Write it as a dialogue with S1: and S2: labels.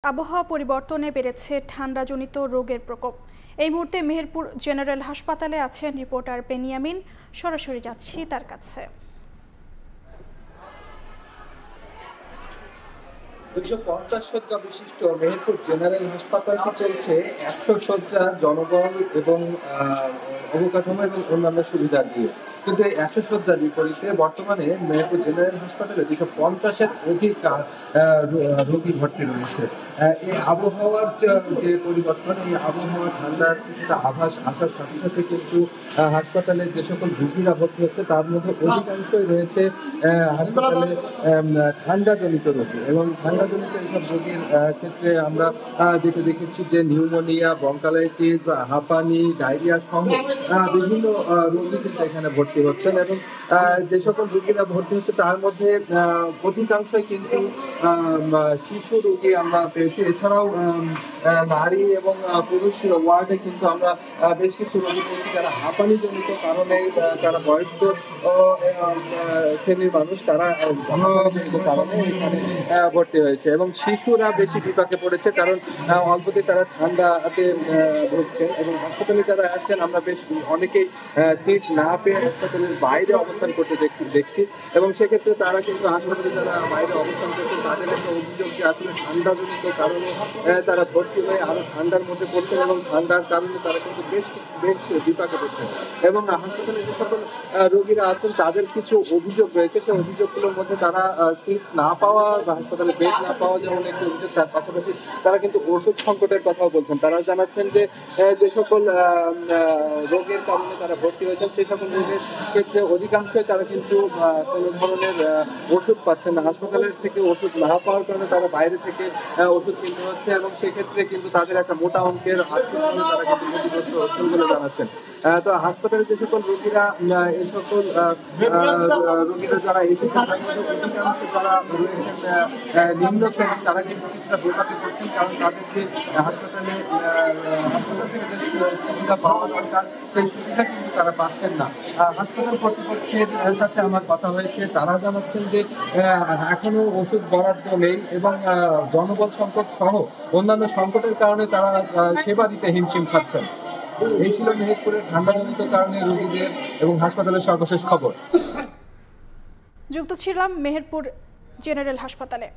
S1: আবহাওয়া পরিবর্তনে বেড়েছে ঠান্ডাজনিত রোগের প্রকোপ। এই মুহূর্তে মেহেরপুর জেনারেল হাসপাতালে আছেন রিপোর্টার বেনিয়ামিন। সরাসরি যাচ্ছি তার কাছে।
S2: 250 শয্যা বিশিষ্ট মেহেরপুর জেনারেল হাসপাতালটি চলছে 100 শয্যার জনবল এবং অবকাঠামো এবং অন্যান্য সুবিধা দিয়ে। কিন্তু এই 100 শয্যার বিপরীতে বর্তমানে মেহেরপুর জেনারেল হাসপাতালে 250-এর অধিক রোগী ভর্তি রয়েছে। এই আবহাওয়ার যে পরিবর্তন, এই আবহাওয়া ঠান্ডার কিছুটা আভাস আসার সাথে সাথে কিন্তু হাসপাতালে যে সকল রোগীরা ভর্তি হচ্ছে তার মধ্যে অধিকাংশই রয়েছে হাসপাতালে ঠান্ডাজনিত রোগী। এবং ঠান্ডাজনিত এইসব রোগীর ক্ষেত্রে আমরা যেটা দেখেছি যে নিউমোনিয়া, ব্রঙ্কালাইটিস, হাঁপানি, ডায়রিয়া সহ বিভিন্ন রোগী কিন্তু এখানে ভর্তি হচ্ছেন। এবং যে সকল রোগীরা ভর্তি হচ্ছে তার মধ্যে অধিকাংশই কিন্তু শিশু রোগী আমরা পেয়েছি। এছাড়াও নারী এবং পুরুষ ওয়ার্ডে কিন্তু আমরা বেশ কিছু রোগী পেয়েছি যারা হাঁপানিজনিত কারণে, যারা বয়স্ক শ্রেণীর মানুষ, তারা ঘনজনিত কারণে এখানে ভর্তি হয়েছে। এবং শিশুরা বেশি বিপাকে পড়েছে, কারণ অল্পতে তারা ঠান্ডাতে ভুগছেন। এবং হাসপাতালে যারা আছেন আমরা বেশ অনেকেই সিট না পেয়ে হাসপাতালের বাইরে অবস্থান করতে দেখছি। এবং সেক্ষেত্রে তারা কিন্তু হাসপাতালে যারা বাইরে অবস্থান করছেন তাদের একটা অভিযোগ যে আসলে ঠান্ডাজনিত কারণে তারা ভর্তি হয়ে আরো ঠান্ডার মধ্যে পড়ছেন এবং ঠান্ডার কারণে তারা কিন্তু বেশ বিপাকে পড়ছেন। এবং হাসপাতালে যে সকল রোগীরা আছেন তাদের কিছু অভিযোগ রয়েছে। সেই অভিযোগগুলোর মধ্যে তারা সিট না পাওয়া বা হাসপাতালে বেড না পাওয়া যেমন একটি অভিযোগ, তার পাশাপাশি তারা কিন্তু ওষুধ সংকটের কথাও বলছেন। তারা জানাচ্ছেন যে যে সকল রোগের কারণে তারা ভর্তি হয়েছেন সেই সকল রোগের ক্ষেত্রে অধিকাংশই তারা কিন্তু কোনো ধরনের ওষুধ পাচ্ছেন না। হাসপাতালের থেকে ওষুধ না পাওয়ার কারণে তারা বাইরে থেকে ওষুধ কিনতে হচ্ছে এবং সেক্ষেত্রে কিন্তু তাদের একটা মোটা অঙ্কের আর্থিক তারা কিন্তু ক্ষতিগ্রস্ত হচ্ছেন বলে জানাচ্ছেন। তো হাসপাতালে যে সকল রোগীরা এই সকল রোগীরা যারা এসেছেন তার মধ্যে অধিকাংশ যারা রয়েছেন নিম্ন শ্রেণী, তারা কিন্তু কিছুটা বিপাকে পড়ছেন, কারণ তাদেরকে হাসপাতালে থেকে যে সুবিধা পাওয়া দরকার সেই সুবিধা কিন্তু তারা পাচ্ছেন না। হাসপাতাল কর্তৃপক্ষের সাথে আমার কথা হয়েছে, তারা জানাচ্ছেন যে এখনো ওষুধ বরাদ্দ নেই এবং জনবল সংকট সহ অন্যান্য সংকটের কারণে তারা সেবা দিতে হিমশিম খাচ্ছেন। এই ছিল মেহেরপুরের ঠান্ডাজনিত কারণে রোগীদের এবং হাসপাতালের সর্বশেষ খবর।
S1: যুক্ত ছিলাম মেহেরপুর জেনারেল হাসপাতালে।